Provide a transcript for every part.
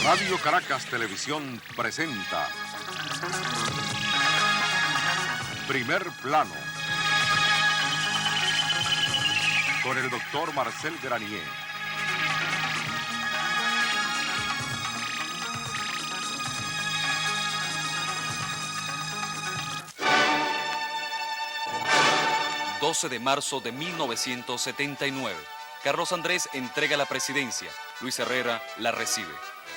Radio Caracas Televisión presenta Primer Plano con el doctor Marcel Granier. ...12 de marzo de 1979... Carlos Andrés entrega la presidencia, Luis Herrera la recibe.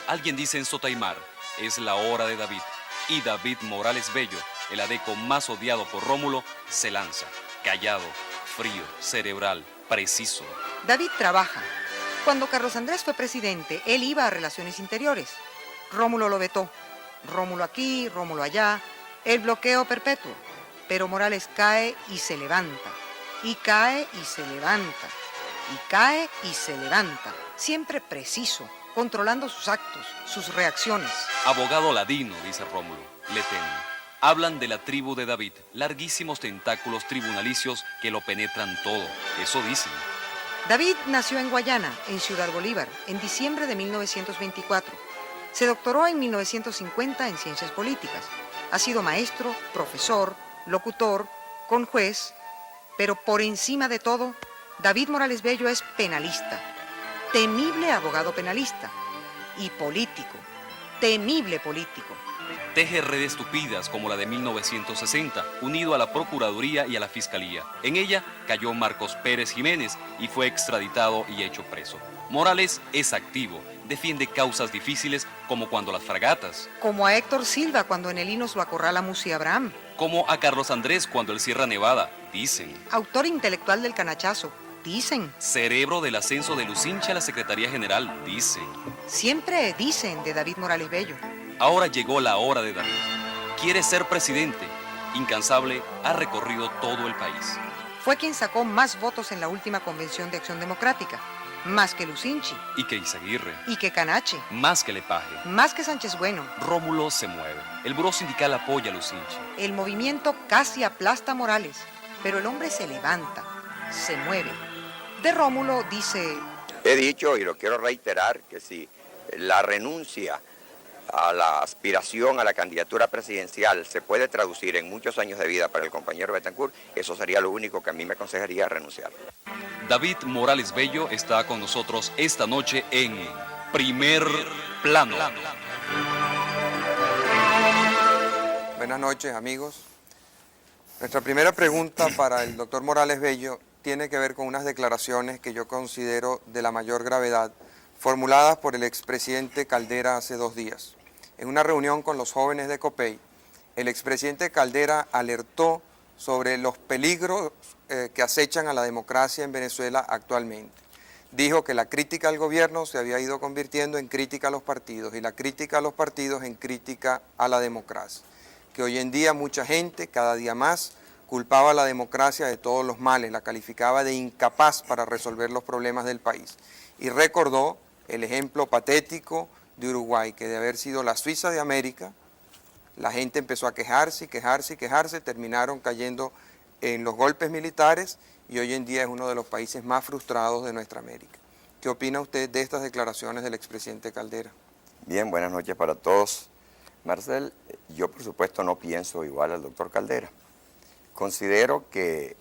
Alguien dice en Sotaimar, es la hora de David. Y David Morales Bello, el adeco más odiado por Rómulo, se lanza. Callado, frío, cerebral, preciso. David trabaja. Cuando Carlos Andrés fue presidente, él iba a Relaciones Interiores. Rómulo lo vetó. Rómulo aquí, Rómulo allá. El bloqueo perpetuo. Pero Morales cae y se levanta. Y cae y se levanta. Y cae y se levanta, siempre preciso, controlando sus actos, sus reacciones. Abogado ladino, dice Rómulo, le temen. Hablan de la tribu de David, larguísimos tentáculos tribunalicios que lo penetran todo, eso dicen. David nació en Guayana, en Ciudad Bolívar, en diciembre de 1924. Se doctoró en 1950 en Ciencias Políticas. Ha sido maestro, profesor, locutor, conjuez, pero por encima de todo, David Morales Bello es penalista, temible abogado penalista, y político, temible político. Teje redes tupidas como la de 1960, unido a la Procuraduría y a la Fiscalía. En ella cayó Marcos Pérez Jiménez y fue extraditado y hecho preso. Morales es activo, defiende causas difíciles como cuando las fragatas. Como a Héctor Silva cuando en el Inos lo acorrala Musi Abraham. Como a Carlos Andrés cuando él cierra Nevada, dicen. Autor intelectual del canachazo, dicen. Cerebro del ascenso de Lucincha a la Secretaría General, dicen. Siempre dicen de David Morales Bello. Ahora llegó la hora de David. Quiere ser presidente. Incansable, ha recorrido todo el país. Fue quien sacó más votos en la última Convención de Acción Democrática. Más que Lucinchi. Y que Izaguirre. Y que Canache. Más que Lepage. Más que Sánchez Bueno. Rómulo se mueve. El buró sindical apoya a Lucinchi. El movimiento casi aplasta a Morales, pero el hombre se levanta, se mueve. De Rómulo dice... He dicho y lo quiero reiterar que si la renuncia a la aspiración a la candidatura presidencial se puede traducir en muchos años de vida para el compañero Betancourt, eso sería lo único que a mí me aconsejaría renunciar. David Morales Bello está con nosotros esta noche en Primer Plano. Buenas noches, amigos. Nuestra primera pregunta para el doctor Morales Bello tiene que ver con unas declaraciones que yo considero de la mayor gravedad, formuladas por el expresidente Caldera hace 2 días. En una reunión con los jóvenes de Copey, el expresidente Caldera alertó sobre los peligros que acechan a la democracia en Venezuela actualmente. Dijo que la crítica al gobierno se había ido convirtiendo en crítica a los partidos y la crítica a los partidos en crítica a la democracia. Que hoy en día mucha gente, cada día más, culpaba a la democracia de todos los males, la calificaba de incapaz para resolver los problemas del país. Y recordó el ejemplo patético de Uruguay, que de haber sido la Suiza de América, la gente empezó a quejarse, terminaron cayendo en los golpes militares y hoy en día es uno de los países más frustrados de nuestra América. ¿Qué opina usted de estas declaraciones del expresidente Caldera? Bien, buenas noches para todos. Marcel, yo por supuesto no pienso igual al doctor Caldera. Considero que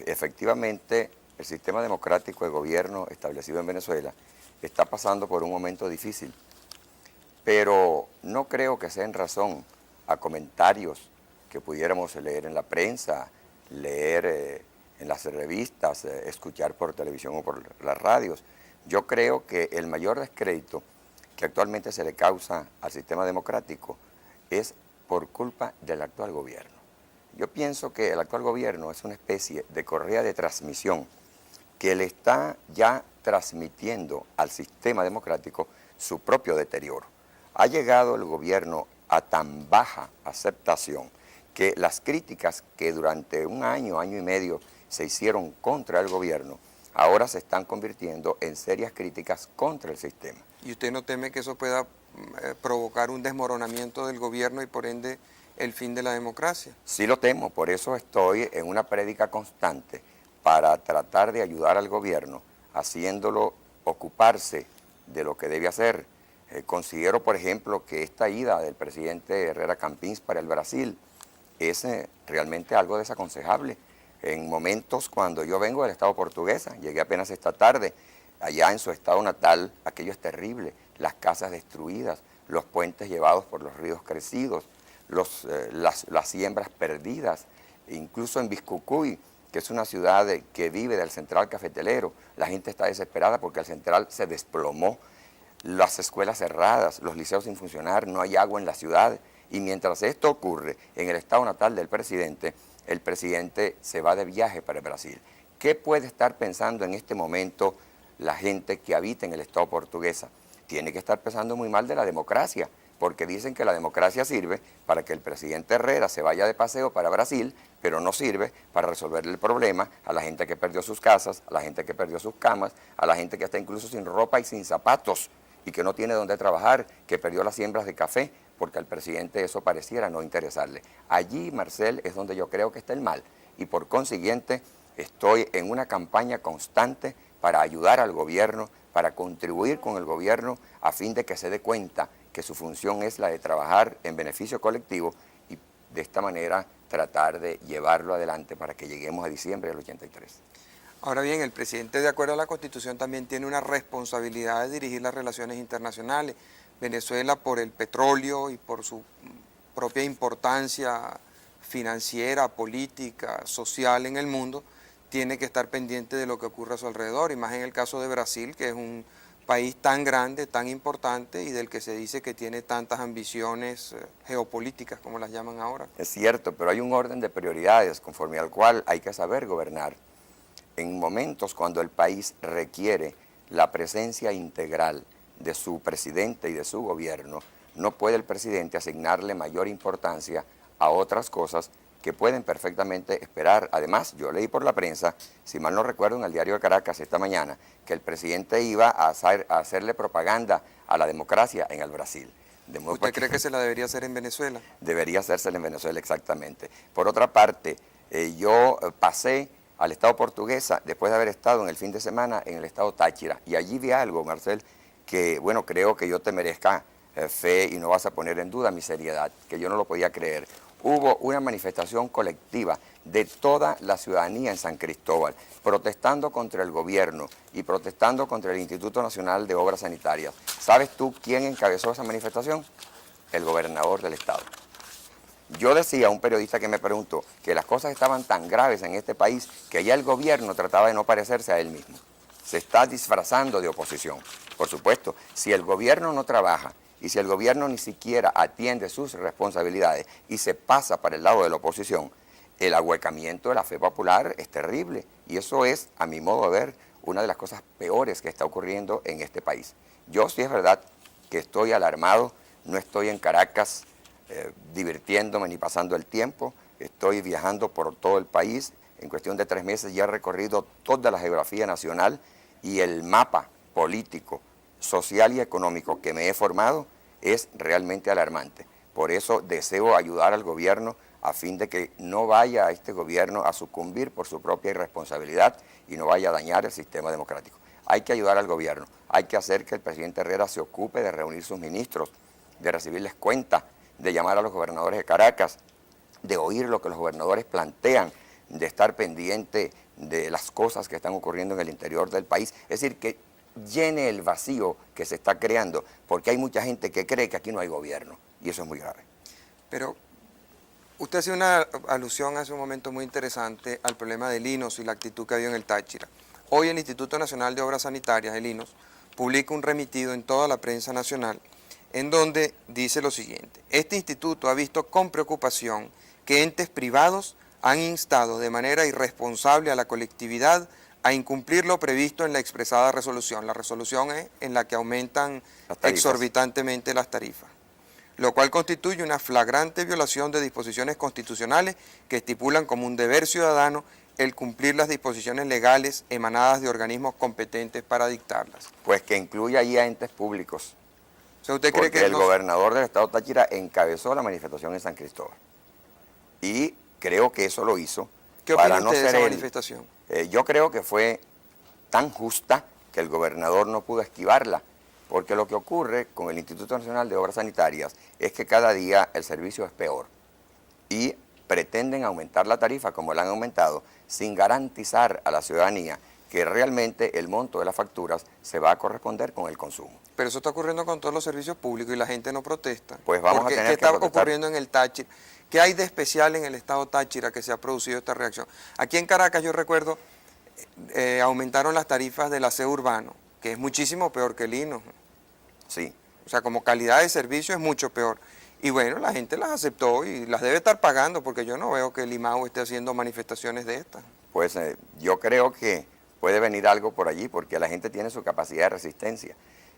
efectivamente el sistema democrático de gobierno establecido en Venezuela está pasando por un momento difícil, pero no creo que sea en razón a comentarios que pudiéramos leer en la prensa, leer en las revistas, escuchar por televisión o por las radios. Yo creo que el mayor descrédito que actualmente se le causa al sistema democrático es por culpa del actual gobierno. Yo pienso que el actual gobierno es una especie de correa de transmisión que le está ya transmitiendo al sistema democrático su propio deterioro. Ha llegado el gobierno a tan baja aceptación que las críticas que durante un año, año y medio se hicieron contra el gobierno, ahora se están convirtiendo en serias críticas contra el sistema. ¿Y usted no teme que eso pueda provocar un desmoronamiento del gobierno y por ende el fin de la democracia? Sí lo temo, por eso estoy en una prédica constante para tratar de ayudar al gobierno, haciéndolo ocuparse de lo que debe hacer, Considero, por ejemplo, que esta ida del presidente Herrera Campins para el Brasil es realmente algo desaconsejable. En momentos cuando yo vengo del estado portuguesa, llegué apenas esta tarde, allá en su estado natal, aquello es terrible, las casas destruidas, los puentes llevados por los ríos crecidos, las siembras perdidas, incluso en Biscucuy, que es una ciudad que vive del central cafetelero, la gente está desesperada porque el central se desplomó, las escuelas cerradas, los liceos sin funcionar, no hay agua en la ciudad, y mientras esto ocurre en el estado natal del presidente, el presidente se va de viaje para el Brasil. ¿Qué puede estar pensando en este momento la gente que habita en el estado portuguesa? Tiene que estar pensando muy mal de la democracia, porque dicen que la democracia sirve para que el presidente Herrera se vaya de paseo para Brasil, pero no sirve para resolverle el problema a la gente que perdió sus casas, a la gente que perdió sus camas, a la gente que está incluso sin ropa y sin zapatos y que no tiene dónde trabajar, que perdió las siembras de café, porque al presidente eso pareciera no interesarle. Allí, Marcel, es donde yo creo que está el mal, y por consiguiente estoy en una campaña constante para ayudar al gobierno, para contribuir con el gobierno a fin de que se dé cuenta que su función es la de trabajar en beneficio colectivo y de esta manera tratar de llevarlo adelante para que lleguemos a diciembre del 83. Ahora bien, el presidente, de acuerdo a la Constitución, también tiene una responsabilidad de dirigir las relaciones internacionales. Venezuela, por el petróleo y por su propia importancia financiera, política, social en el mundo, tiene que estar pendiente de lo que ocurre a su alrededor, y más en el caso de Brasil, que es un país tan grande, tan importante y del que se dice que tiene tantas ambiciones geopolíticas, como las llaman ahora. Es cierto, pero hay un orden de prioridades conforme al cual hay que saber gobernar. En momentos cuando el país requiere la presencia integral de su presidente y de su gobierno, no puede el presidente asignarle mayor importancia a otras cosas que pueden perfectamente esperar. Además, yo leí por la prensa, si mal no recuerdo, en el diario de Caracas esta mañana, que el presidente iba a hacerle propaganda a la democracia en el Brasil. ¿Usted cree que se la debería hacer en Venezuela? Debería hacérsela en Venezuela, exactamente. Por otra parte, yo pasé al estado portuguesa después de haber estado en el fin de semana en el estado Táchira, y allí vi algo, Marcel, que bueno, creo que yo te merezca fe y no vas a poner en duda mi seriedad, que yo no lo podía creer. Hubo una manifestación colectiva de toda la ciudadanía en San Cristóbal, protestando contra el gobierno y protestando contra el Instituto Nacional de Obras Sanitarias. ¿Sabes tú quién encabezó esa manifestación? El gobernador del estado. Yo decía a un periodista que me preguntó que las cosas estaban tan graves en este país que ya el gobierno trataba de no parecerse a él mismo. Se está disfrazando de oposición. Por supuesto, si el gobierno no trabaja y si el gobierno ni siquiera atiende sus responsabilidades y se pasa para el lado de la oposición, el ahuecamiento de la fe popular es terrible. Y eso es, a mi modo de ver, una de las cosas peores que está ocurriendo en este país. Yo sí es verdad que estoy alarmado, no estoy en Caracas divirtiéndome ni pasando el tiempo, estoy viajando por todo el país. En cuestión de 3 meses ya he recorrido toda la geografía nacional y el mapa político, social y económico que me he formado es realmente alarmante. Por eso deseo ayudar al gobierno a fin de que no vaya a este gobierno a sucumbir por su propia irresponsabilidad y no vaya a dañar el sistema democrático. Hay que ayudar al gobierno, hay que hacer que el presidente Herrera se ocupe de reunir sus ministros, de recibirles cuenta, de llamar a los gobernadores de Caracas, de oír lo que los gobernadores plantean, de estar pendiente de las cosas que están ocurriendo en el interior del país. Es decir, que llene el vacío que se está creando, porque hay mucha gente que cree que aquí no hay gobierno, y eso es muy grave. Pero usted hacía una alusión hace un momento muy interesante al problema del INOS y la actitud que había en el Táchira. Hoy el Instituto Nacional de Obras Sanitarias, el INOS, publica un remitido en toda la prensa nacional en donde dice lo siguiente: este instituto ha visto con preocupación que entes privados han instado de manera irresponsable a la colectividad a incumplir lo previsto en la expresada resolución. La resolución es en la que aumentan exorbitantemente las tarifas, lo cual constituye una flagrante violación de disposiciones constitucionales que estipulan como un deber ciudadano el cumplir las disposiciones legales emanadas de organismos competentes para dictarlas. Pues que incluya ahí a entes públicos. O sea, ¿usted cree que el gobernador del estado Táchira encabezó la manifestación en San Cristóbal? Y creo que eso lo hizo. ¿Qué opina usted de esa manifestación? Yo creo que fue tan justa que el gobernador no pudo esquivarla. porque lo que ocurre con el Instituto Nacional de Obras Sanitarias es que cada día el servicio es peor y pretenden aumentar la tarifa como la han aumentado sin garantizar a la ciudadanía que realmente el monto de las facturas se va a corresponder con el consumo. Pero eso está ocurriendo con todos los servicios públicos y la gente no protesta. Pues vamos a tener que está protestar. ocurriendo en el Táchira? ¿Qué hay de especial en el estado Táchira que se ha producido esta reacción? Aquí en Caracas yo recuerdo, aumentaron las tarifas del aseo urbano, que es muchísimo peor que el Linos. Sí. O sea, como calidad de servicio es mucho peor. Y bueno, la gente las aceptó y las debe estar pagando, porque yo no veo que el IMAU esté haciendo manifestaciones de estas. Pues yo creo que puede venir algo por allí, porque la gente tiene su capacidad de resistencia.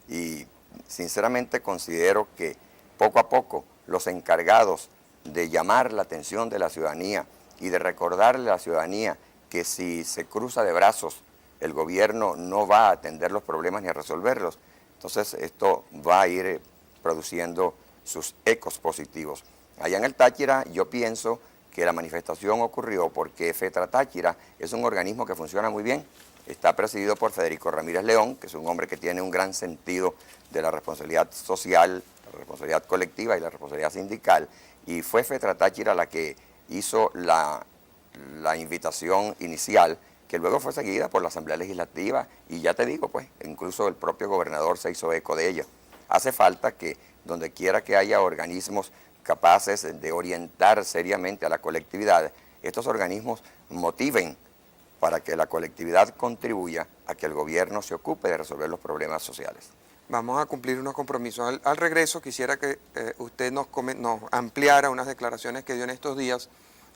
Y sinceramente considero que poco a poco los encargados de llamar la atención de la ciudadanía y de recordarle a la ciudadanía que si se cruza de brazos el gobierno no va a atender los problemas ni a resolverlos, entonces esto va a ir produciendo sus ecos positivos. Allá en el Táchira yo pienso que la manifestación ocurrió porque FETRA Táchira es un organismo que funciona muy bien. Está presidido por Federico Ramírez León, que es un hombre que tiene un gran sentido de la responsabilidad social, la responsabilidad colectiva y la responsabilidad sindical. Y fue FETRA Táchira la que hizo la invitación inicial, que luego fue seguida por la Asamblea Legislativa. Y ya te digo, pues, incluso el propio gobernador se hizo eco de ella. Hace falta que donde quiera que haya organismos capaces de orientar seriamente a la colectividad, estos organismos motiven para que la colectividad contribuya a que el gobierno se ocupe de resolver los problemas sociales. Vamos a cumplir unos compromisos. Al regreso quisiera que usted nos ampliara unas declaraciones que dio en estos días,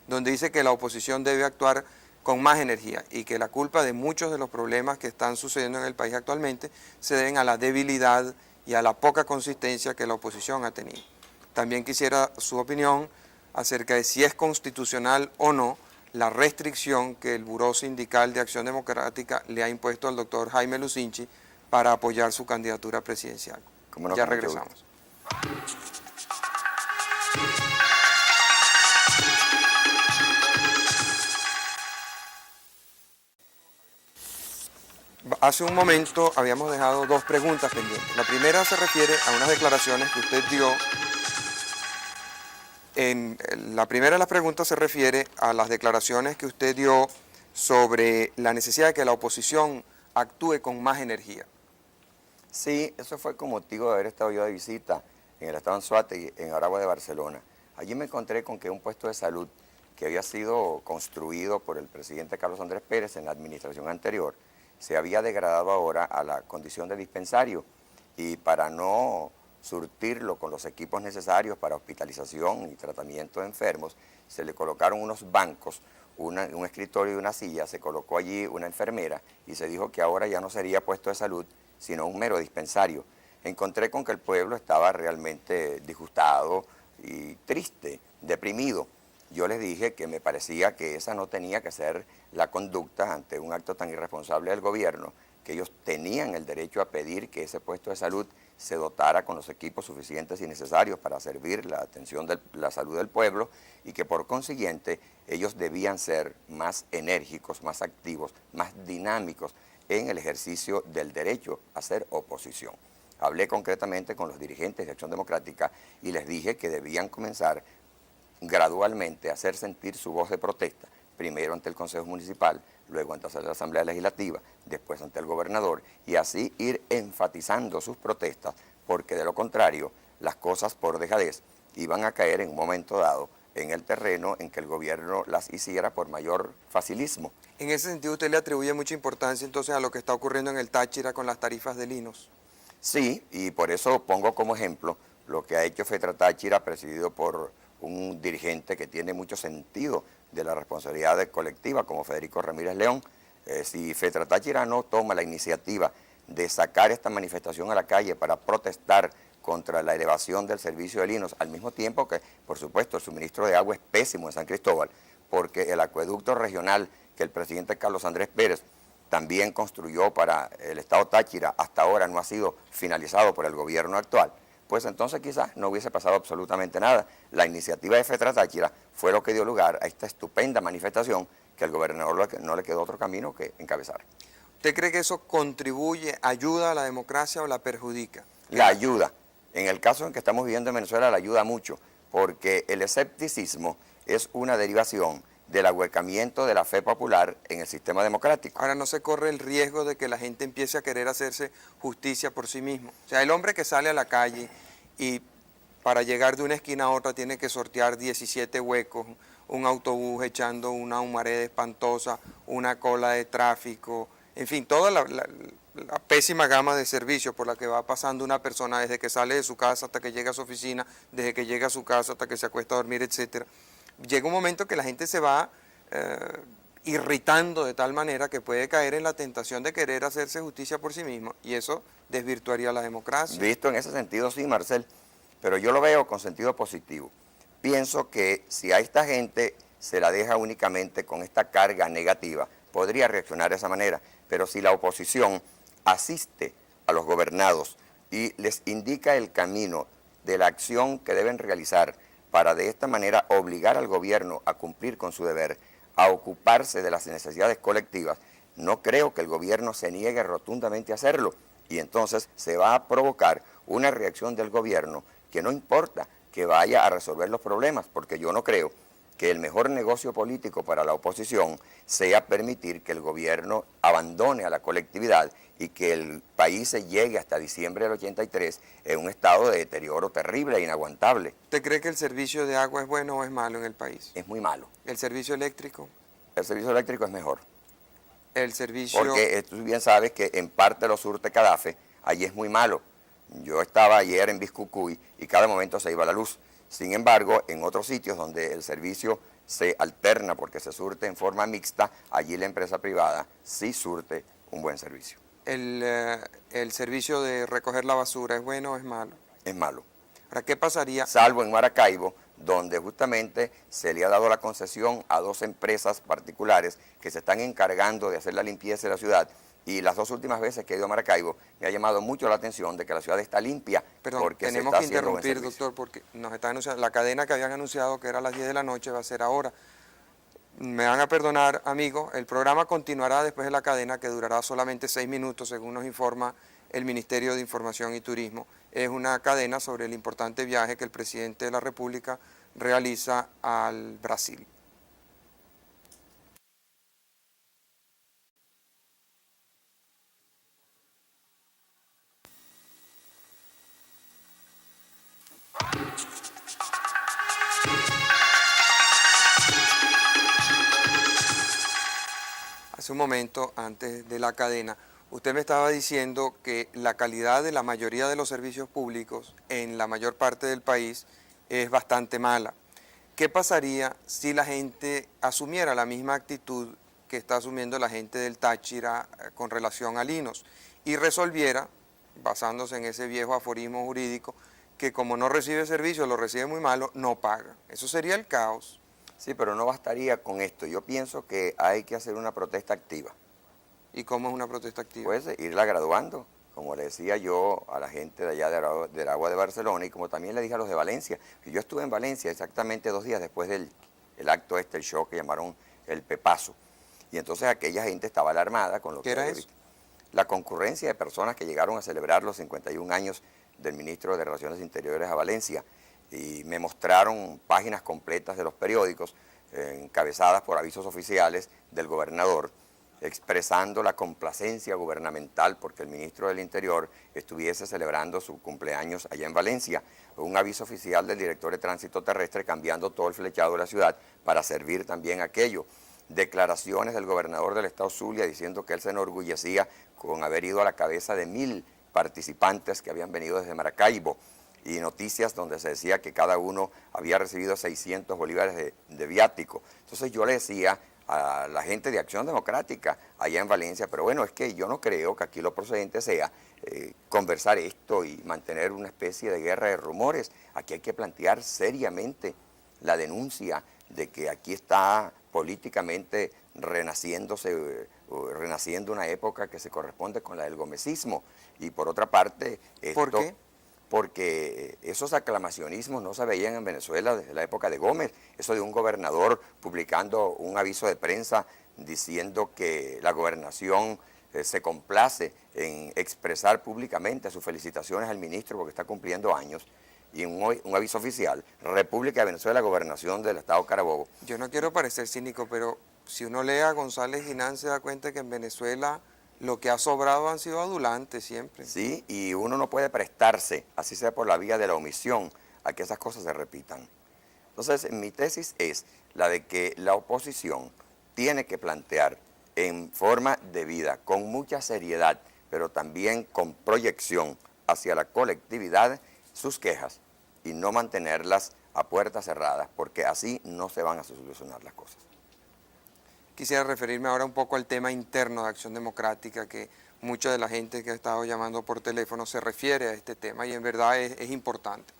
donde dice que la oposición debe actuar con más energía y que la culpa de muchos de los problemas que están sucediendo en el país actualmente se deben a la debilidad y a la poca consistencia que la oposición ha tenido. También quisiera su opinión acerca de si es constitucional o no la restricción que el Buró Sindical de Acción Democrática le ha impuesto al doctor Jaime Lucinchi para apoyar su candidatura presidencial. ¿Cómo no? Ya Con mucho regresamos. Hace un momento habíamos dejado dos preguntas pendientes. La primera se refiere a unas declaraciones que usted dio. La primera de las preguntas se refiere a las declaraciones que usted dio sobre la necesidad de que la oposición actúe con más energía. Sí, eso fue con motivo de haber estado yo de visita en el estado Anzoátegui, en Aragua de Barcelona. Allí me encontré con que un puesto de salud que había sido construido por el presidente Carlos Andrés Pérez en la administración anterior, se había degradado ahora a la condición de dispensario, y para no surtirlo con los equipos necesarios para hospitalización y tratamiento de enfermos, se le colocaron unos bancos, un escritorio y una silla, se colocó allí una enfermera y se dijo que ahora ya no sería puesto de salud, sino un mero dispensario. Encontré con que el pueblo estaba realmente disgustado y triste, deprimido. Yo les dije que me parecía que esa no tenía que ser la conducta ante un acto tan irresponsable del gobierno, que ellos tenían el derecho a pedir que ese puesto de salud se dotara con los equipos suficientes y necesarios para servir la atención de la salud del pueblo, y que por consiguiente ellos debían ser más enérgicos, más activos, más dinámicos en el ejercicio del derecho a ser oposición. Hablé concretamente con los dirigentes de Acción Democrática y les dije que debían comenzar gradualmente a hacer sentir su voz de protesta, primero ante el Consejo Municipal, luego ante la Asamblea Legislativa, después ante el gobernador, y así ir enfatizando sus protestas, porque de lo contrario, las cosas por dejadez iban a caer en un momento dado en el terreno en que el gobierno las hiciera por mayor facilismo. En ese sentido, usted le atribuye mucha importancia entonces a lo que está ocurriendo en el Táchira con las tarifas de Linos. Sí, y por eso pongo como ejemplo lo que ha hecho FETRA Táchira, presidido por un dirigente que tiene mucho sentido de la responsabilidad colectiva, como Federico Ramírez León. Si FETRA Táchira no toma la iniciativa de sacar esta manifestación a la calle para protestar contra la elevación del servicio de Linos, al mismo tiempo que, por supuesto, el suministro de agua es pésimo en San Cristóbal, porque el acueducto regional que el presidente Carlos Andrés Pérez también construyó para el estado Táchira, hasta ahora no ha sido finalizado por el gobierno actual, pues entonces quizás no hubiese pasado absolutamente nada. La iniciativa de FETRA Táchira fue lo que dio lugar a esta estupenda manifestación que al gobernador no le quedó otro camino que encabezar. ¿Usted cree que eso contribuye, ayuda a la democracia o la perjudica? La ayuda. En el caso en que estamos viviendo en Venezuela, la ayuda mucho, porque el escepticismo es una derivación del ahuecamiento de la fe popular en el sistema democrático. Ahora, no se corre el riesgo de que la gente empiece a querer hacerse justicia por sí mismo. O sea, el hombre que sale a la calle y para llegar de una esquina a otra tiene que sortear 17 huecos, un autobús echando una humareda espantosa, una cola de tráfico, en fin, toda la pésima gama de servicios por la que va pasando una persona desde que sale de su casa hasta que llega a su oficina, desde que llega a su casa hasta que se acuesta a dormir, etcétera. Llega un momento que la gente se va irritando de tal manera que puede caer en la tentación de querer hacerse justicia por sí mismo, y eso desvirtuaría la democracia. Visto en ese sentido, sí, Marcel, pero yo lo veo con sentido positivo. Pienso que si a esta gente se la deja únicamente con esta carga negativa, podría reaccionar de esa manera, pero si la oposición asiste a los gobernados y les indica el camino de la acción que deben realizar para de esta manera obligar al gobierno a cumplir con su deber, a ocuparse de las necesidades colectivas, no creo que el gobierno se niegue rotundamente a hacerlo, y entonces se va a provocar una reacción del gobierno que no importa que vaya a resolver los problemas, porque yo no creo que el mejor negocio político para la oposición sea permitir que el gobierno abandone a la colectividad y que el país se llegue hasta diciembre del 83 en un estado de deterioro terrible e inaguantable. ¿Usted cree que el servicio de agua es bueno o es malo en el país? Es muy malo. ¿El servicio eléctrico? El servicio eléctrico es mejor. El servicio... Porque tú bien sabes que en parte lo surte Cadafe, allí es muy malo. Yo estaba ayer en Biscucuy y cada momento se iba la luz. Sin embargo, en otros sitios donde el servicio se alterna porque se surte en forma mixta, allí la empresa privada sí surte un buen servicio. ¿El servicio de recoger la basura es bueno o es malo? Es malo. Ahora, ¿qué pasaría? Salvo en Maracaibo, donde justamente se le ha dado la concesión a 2 empresas particulares que se están encargando de hacer la limpieza de la ciudad. Y las 2 últimas veces que he ido a Maracaibo me ha llamado mucho la atención de que la ciudad está limpia. Perdón, porque tenemos se está que haciendo buen interrumpir, servicio. doctor, porque nos están anunciando, la cadena que habían anunciado que era a las 10 de la noche va a ser ahora. Me van a perdonar, amigos, el programa continuará después de la cadena, que durará solamente 6 minutos, según nos informa el Ministerio de Información y Turismo. Es una cadena sobre el importante viaje que el presidente de la República realiza al Brasil. Hace un momento, antes de la cadena, usted me estaba diciendo que la calidad de la mayoría de los servicios públicos en la mayor parte del país es bastante mala. ¿Qué pasaría si la gente asumiera la misma actitud que está asumiendo la gente del Táchira con relación a Linos y resolviera, basándose en ese viejo aforismo jurídico, que como no recibe servicio, lo recibe muy malo, no paga? Eso sería el caos. Sí, pero no bastaría con esto. Yo pienso que hay que hacer una protesta activa. ¿Y cómo es una protesta activa? Pues irla graduando, como le decía yo a la gente de allá del Agua de Barcelona y como también le dije a los de Valencia. Yo estuve en Valencia exactamente 2 días después del acto el show que llamaron el Pepazo. Y entonces aquella gente estaba alarmada con lo que ¿Qué era había eso? visto. La concurrencia de personas que llegaron a celebrar los 51 años del ministro de Relaciones Interiores a Valencia. Y me mostraron páginas completas de los periódicos encabezadas por avisos oficiales del gobernador expresando la complacencia gubernamental porque el ministro del Interior estuviese celebrando su cumpleaños allá en Valencia. Un aviso oficial del director de Tránsito Terrestre cambiando todo el flechado de la ciudad para servir también aquello. Declaraciones del gobernador del estado Zulia diciendo que él se enorgullecía con haber ido a la cabeza de 1000 participantes que habían venido desde Maracaibo, y noticias donde se decía que cada uno había recibido 600 bolívares de viático. Entonces yo le decía a la gente de Acción Democrática allá en Valencia, pero bueno, es que yo no creo que aquí lo procedente sea conversar esto y mantener una especie de guerra de rumores. Aquí hay que plantear seriamente la denuncia de que aquí está políticamente renaciendo una época que se corresponde con la del gomecismo. Y por otra parte, esto, ¿por qué? Porque esos aclamacionismos no se veían en Venezuela desde la época de Gómez, eso de un gobernador publicando un aviso de prensa diciendo que la gobernación se complace en expresar públicamente sus felicitaciones al ministro porque está cumpliendo años, y un aviso oficial, República de Venezuela, Gobernación del Estado Carabobo. Yo no quiero parecer cínico, pero si uno lee a González Ginán se da cuenta que en Venezuela lo que ha sobrado han sido adulantes siempre. Sí, y uno no puede prestarse, así sea por la vía de la omisión, a que esas cosas se repitan. Entonces, mi tesis es la de que la oposición tiene que plantear en forma debida, con mucha seriedad, pero también con proyección hacia la colectividad, sus quejas y no mantenerlas a puertas cerradas, porque así no se van a solucionar las cosas. Quisiera referirme ahora un poco al tema interno de Acción Democrática, que mucha de la gente que ha estado llamando por teléfono se refiere a este tema y en verdad es importante.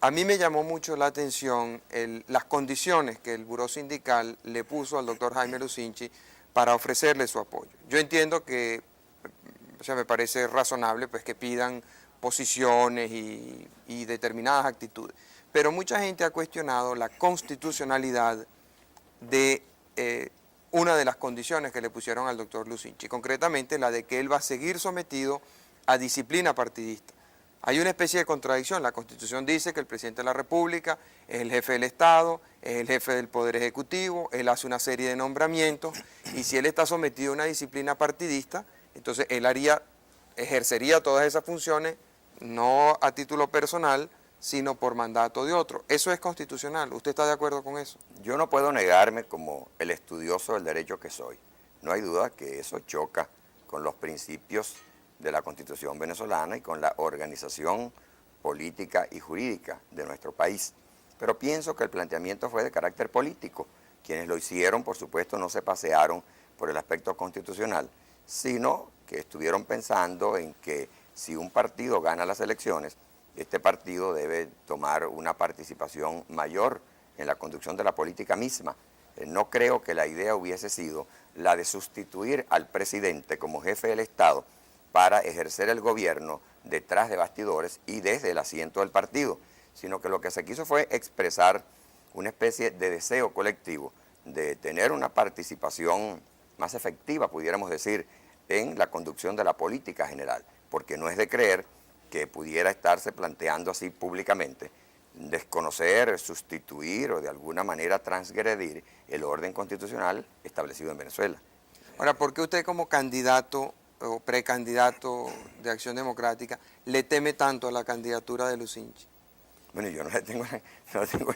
A mí me llamó mucho la atención las condiciones que el Buró Sindical le puso al doctor Jaime Lucinchi para ofrecerle su apoyo. Yo entiendo que, o sea, me parece razonable pues, que pidan posiciones y determinadas actitudes, pero mucha gente ha cuestionado la constitucionalidad de una de las condiciones que le pusieron al doctor Lucinchi, concretamente la de que él va a seguir sometido a disciplina partidista. Hay una especie de contradicción. La Constitución dice que el presidente de la República es el jefe del Estado, es el jefe del Poder Ejecutivo, él hace una serie de nombramientos y si él está sometido a una disciplina partidista, entonces él ejercería todas esas funciones no a título personal, sino por mandato de otro. Eso es constitucional. ¿Usted está de acuerdo con eso? Yo no puedo negarme como el estudioso del derecho que soy. No hay duda que eso choca con los principios de la Constitución venezolana y con la organización política y jurídica de nuestro país. Pero pienso que el planteamiento fue de carácter político. Quienes lo hicieron, por supuesto, no se pasearon por el aspecto constitucional, sino que estuvieron pensando en que si un partido gana las elecciones, este partido debe tomar una participación mayor en la conducción de la política misma. No creo que la idea hubiese sido la de sustituir al presidente como jefe del Estado para ejercer el gobierno detrás de bastidores y desde el asiento del partido, sino que lo que se quiso fue expresar una especie de deseo colectivo de tener una participación más efectiva, pudiéramos decir, en la conducción de la política general, porque no es de creer que pudiera estarse planteando así públicamente desconocer, sustituir o de alguna manera transgredir el orden constitucional establecido en Venezuela. Ahora, ¿por qué usted como candidato o precandidato de Acción Democrática le teme tanto a la candidatura de Lucinchi? Bueno, yo no tengo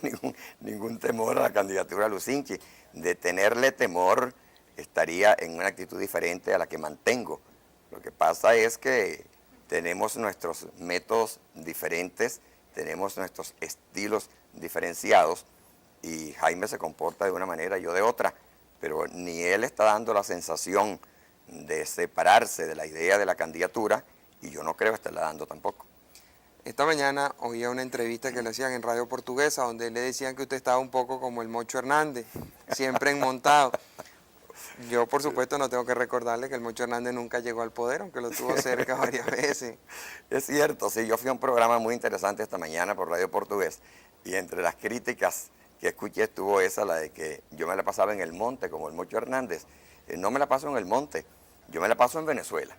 ningún temor a la candidatura de Lucinchi. De tenerle temor estaría en una actitud diferente a la que mantengo. Lo que pasa es que tenemos nuestros métodos diferentes, tenemos nuestros estilos diferenciados y Jaime se comporta de una manera, yo de otra, pero ni él está dando la sensación de separarse de la idea de la candidatura y yo no creo estarla dando tampoco. Esta mañana oía una entrevista que le hacían en Radio Portuguesa donde le decían que usted estaba un poco como el Mocho Hernández, siempre enmontado. Yo, por supuesto, no tengo que recordarle que el Mocho Hernández nunca llegó al poder, aunque lo tuvo cerca varias veces. Es cierto, sí, yo fui a un programa muy interesante esta mañana por Radio Portugués y entre las críticas que escuché estuvo esa, la de que yo me la pasaba en el monte como el Mocho Hernández. No me la paso en el monte, yo me la paso en Venezuela.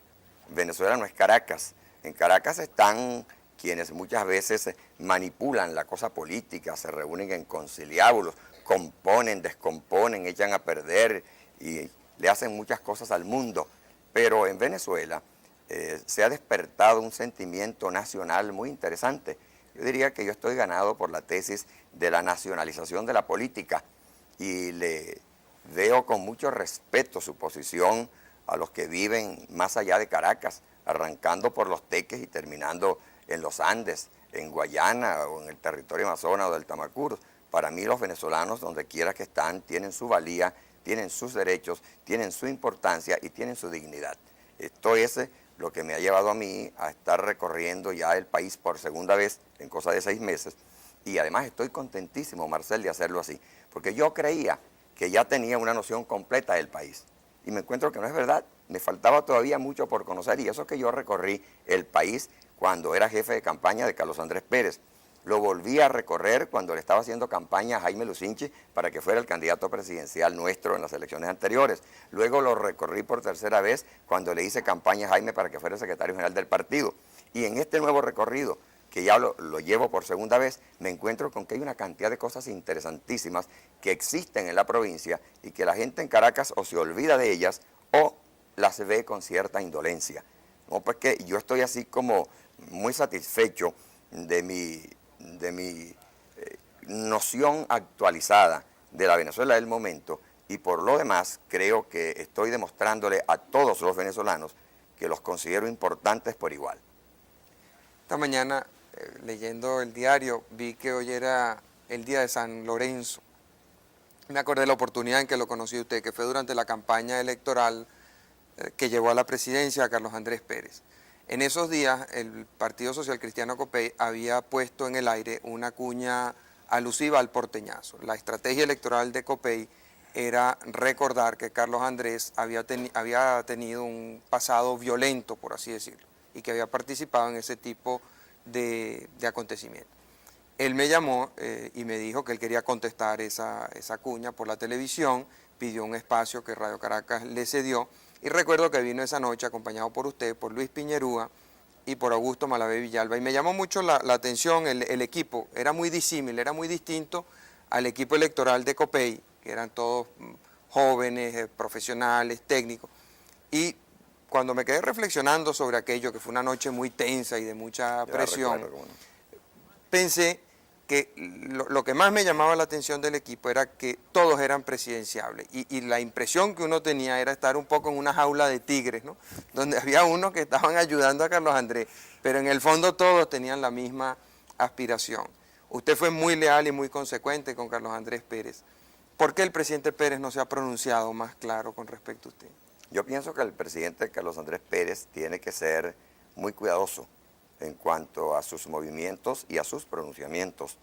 Venezuela no es Caracas. En Caracas están quienes muchas veces manipulan la cosa política, se reúnen en conciliábulos, componen, descomponen, echan a perder y le hacen muchas cosas al mundo. Pero en Venezuela se ha despertado un sentimiento nacional muy interesante. Yo diría que yo estoy ganado por la tesis de la nacionalización de la política y le veo con mucho respeto su posición a los que viven más allá de Caracas, arrancando por los Teques y terminando en los Andes, en Guayana o en el territorio Amazonas o del Tamacuro. Para mí los venezolanos, donde quiera que están, tienen su valía, tienen sus derechos, tienen su importancia y tienen su dignidad. Esto es lo que me ha llevado a mí a estar recorriendo ya el país por segunda vez en cosa de 6 meses. Y además estoy contentísimo, Marcel, de hacerlo así, porque yo creía que ya tenía una noción completa del país. Y me encuentro que no es verdad, me faltaba todavía mucho por conocer, y eso que yo recorrí el país cuando era jefe de campaña de Carlos Andrés Pérez. lo volví a recorrer cuando le estaba haciendo campaña a Jaime Lucinchi para que fuera el candidato presidencial nuestro en las elecciones anteriores. Luego lo recorrí por tercera vez cuando le hice campaña a Jaime para que fuera el secretario general del partido. Y en este nuevo recorrido, que ya lo llevo por segunda vez, me encuentro con que hay una cantidad de cosas interesantísimas que existen en la provincia y que la gente en Caracas o se olvida de ellas o las ve con cierta indolencia. No, pues que yo estoy así como muy satisfecho de mi noción actualizada de la Venezuela del momento, y por lo demás creo que estoy demostrándole a todos los venezolanos que los considero importantes por igual. Esta mañana, leyendo el diario, vi que hoy era el día de San Lorenzo. Me acordé de la oportunidad en que lo conocí usted, que fue durante la campaña electoral que llevó a la presidencia a Carlos Andrés Pérez. En esos días, el Partido Social Cristiano Copey había puesto en el aire una cuña alusiva al porteñazo. La estrategia electoral de Copey era recordar que Carlos Andrés había tenido un pasado violento, por así decirlo, y que había participado en ese tipo de acontecimientos. Él me llamó y me dijo que él quería contestar esa cuña por la televisión, pidió un espacio que Radio Caracas le cedió, y recuerdo que vino esa noche acompañado por usted, por Luis Piñerúa y por Augusto Malavé Villalba, y me llamó mucho la atención el equipo. Era muy disímil, era muy distinto al equipo electoral de Copey, que eran todos jóvenes, profesionales, técnicos, y cuando me quedé reflexionando sobre aquello, que fue una noche muy tensa y de mucha presión, pensé que lo que más me llamaba la atención del equipo era que todos eran presidenciables, y la impresión que uno tenía era estar un poco en una jaula de tigres, ¿no? Donde había unos que estaban ayudando a Carlos Andrés, pero en el fondo todos tenían la misma aspiración. Usted fue muy leal y muy consecuente con Carlos Andrés Pérez. ¿Por qué el presidente Pérez no se ha pronunciado más claro con respecto a usted? Yo pienso que el presidente Carlos Andrés Pérez tiene que ser muy cuidadoso en cuanto a sus movimientos y a sus pronunciamientos.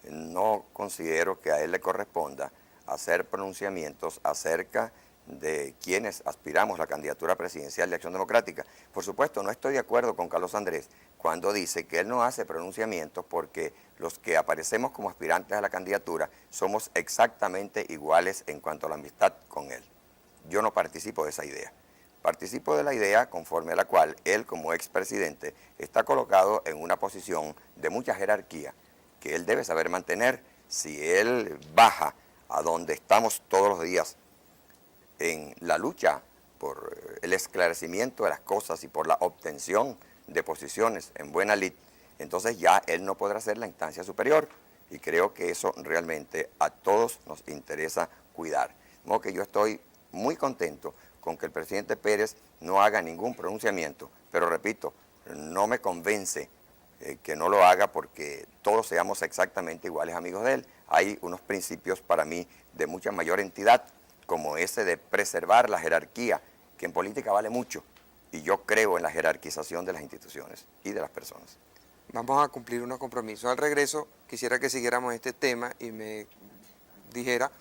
No considero que a él le corresponda hacer pronunciamientos acerca de quienes aspiramos a la candidatura presidencial de Acción Democrática. Por supuesto, no estoy de acuerdo con Carlos Andrés cuando dice que él no hace pronunciamientos porque los que aparecemos como aspirantes a la candidatura somos exactamente iguales en cuanto a la amistad con él. Yo no participo de esa idea. Participo de la idea conforme a la cual él, como expresidente, está colocado en una posición de mucha jerarquía que él debe saber mantener. Si él baja a donde estamos todos los días en la lucha por el esclarecimiento de las cosas y por la obtención de posiciones en buena lid, entonces ya él no podrá ser la instancia superior, y creo que eso realmente a todos nos interesa cuidar. De modo que yo estoy muy contento con que el presidente Pérez no haga ningún pronunciamiento, pero repito, no me convence que no lo haga porque todos seamos exactamente iguales amigos de él. Hay unos principios para mí de mucha mayor entidad, como ese de preservar la jerarquía, que en política vale mucho, y yo creo en la jerarquización de las instituciones y de las personas. Vamos a cumplir unos compromisos. Al regreso quisiera que siguiéramos este tema y me dijera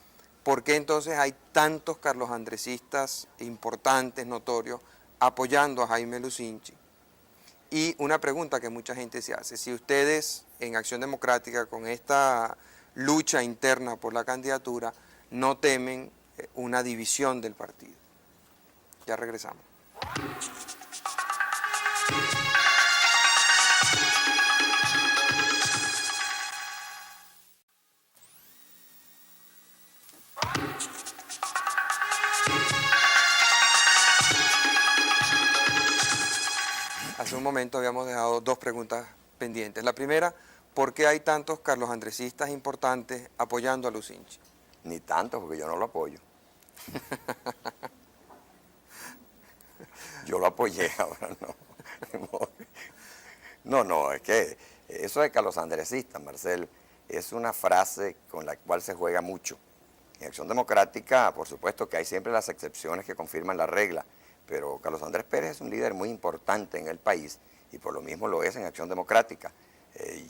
por qué entonces hay tantos Carlos Andresistas importantes, notorios, apoyando a Jaime Lucinchi. Y una pregunta que mucha gente se hace: si ustedes en Acción Democrática, con esta lucha interna por la candidatura, no temen una división del partido. Ya regresamos. Hace un momento habíamos dejado dos preguntas pendientes. La primera, ¿por qué hay tantos Carlos Andresistas importantes apoyando a Lucinchi? Ni tanto, porque yo no lo apoyo. Yo lo apoyé, ahora no. No, es que eso de Carlos Andresista, Marcel, es una frase con la cual se juega mucho. En Acción Democrática, por supuesto que hay siempre las excepciones que confirman la regla, pero Carlos Andrés Pérez es un líder muy importante en el país y por lo mismo lo es en Acción Democrática.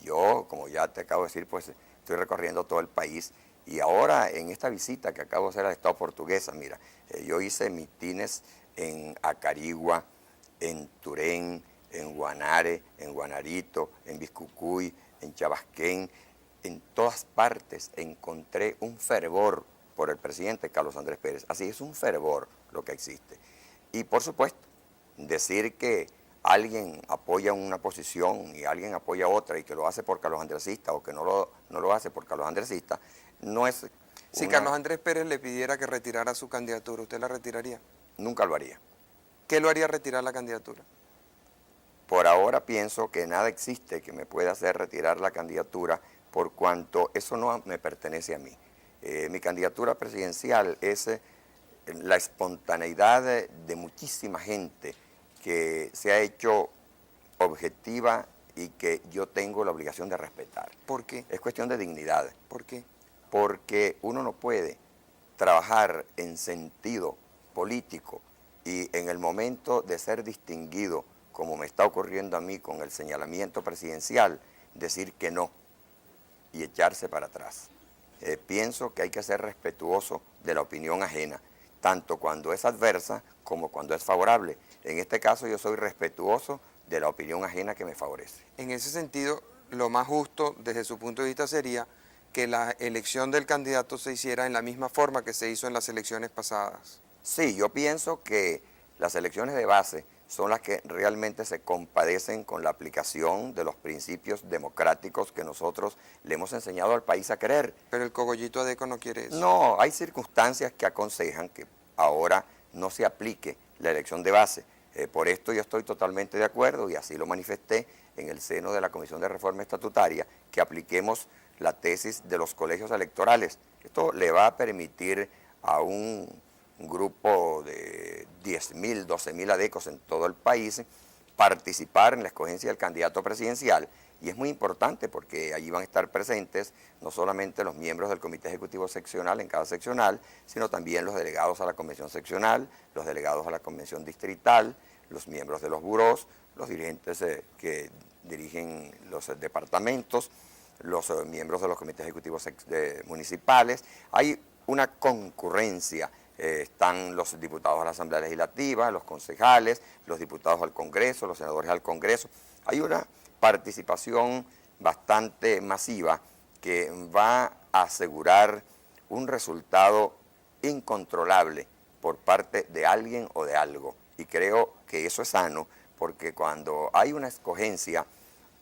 Yo, como ya te acabo de decir, pues estoy recorriendo todo el país, y ahora en esta visita que acabo de hacer al Estado Portuguesa, mira, yo hice mitines en Acarigua, en Turén, en Guanare, en Guanarito, en Biscucuy, en Chabasquén, en todas partes encontré un fervor por el presidente Carlos Andrés Pérez. Así es un fervor lo que existe. Y por supuesto, decir que alguien apoya una posición y alguien apoya otra y que lo hace por Carlos Andresista o que no lo hace por Carlos Andresista, no es... Si Carlos Andrés Pérez le pidiera que retirara su candidatura, ¿usted la retiraría? Nunca lo haría. ¿Qué lo haría retirar la candidatura? Por ahora pienso que nada existe que me pueda hacer retirar la candidatura por cuanto eso no me pertenece a mí. Mi candidatura presidencial es la espontaneidad de muchísima gente que se ha hecho objetiva y que yo tengo la obligación de respetar. ¿Por qué? Es cuestión de dignidad. ¿Por qué? Porque uno no puede trabajar en sentido político y en el momento de ser distinguido, como me está ocurriendo a mí con el señalamiento presidencial, decir que no y echarse para atrás. Pienso que hay que ser respetuoso de la opinión ajena, tanto cuando es adversa como cuando es favorable. En este caso yo soy respetuoso de la opinión ajena que me favorece. En ese sentido, lo más justo desde su punto de vista sería que la elección del candidato se hiciera en la misma forma que se hizo en las elecciones pasadas. Sí, yo pienso que las elecciones de base son las que realmente se compadecen con la aplicación de los principios democráticos que nosotros le hemos enseñado al país a querer. Pero el cogollito Adeco no quiere eso. No, hay circunstancias que aconsejan que ahora no se aplique la elección de base. Por esto yo estoy totalmente de acuerdo y así lo manifesté en el seno de la Comisión de Reforma Estatutaria, que apliquemos la tesis de los colegios electorales. Esto le va a permitir a un grupo de 10.000, 12.000 adecos en todo el país participar en la escogencia del candidato presidencial. Y es muy importante porque allí van a estar presentes no solamente los miembros del Comité Ejecutivo Seccional en cada seccional, sino también los delegados a la Convención Seccional, los delegados a la Convención Distrital, los miembros de los burós, los dirigentes que dirigen los departamentos, los miembros de los comités ejecutivos municipales. Hay una concurrencia. Están los diputados a la Asamblea Legislativa, los concejales, los diputados al Congreso, los senadores al Congreso. Hay una participación bastante masiva que va a asegurar un resultado incontrolable por parte de alguien o de algo. Y creo que eso es sano, porque cuando hay una escogencia,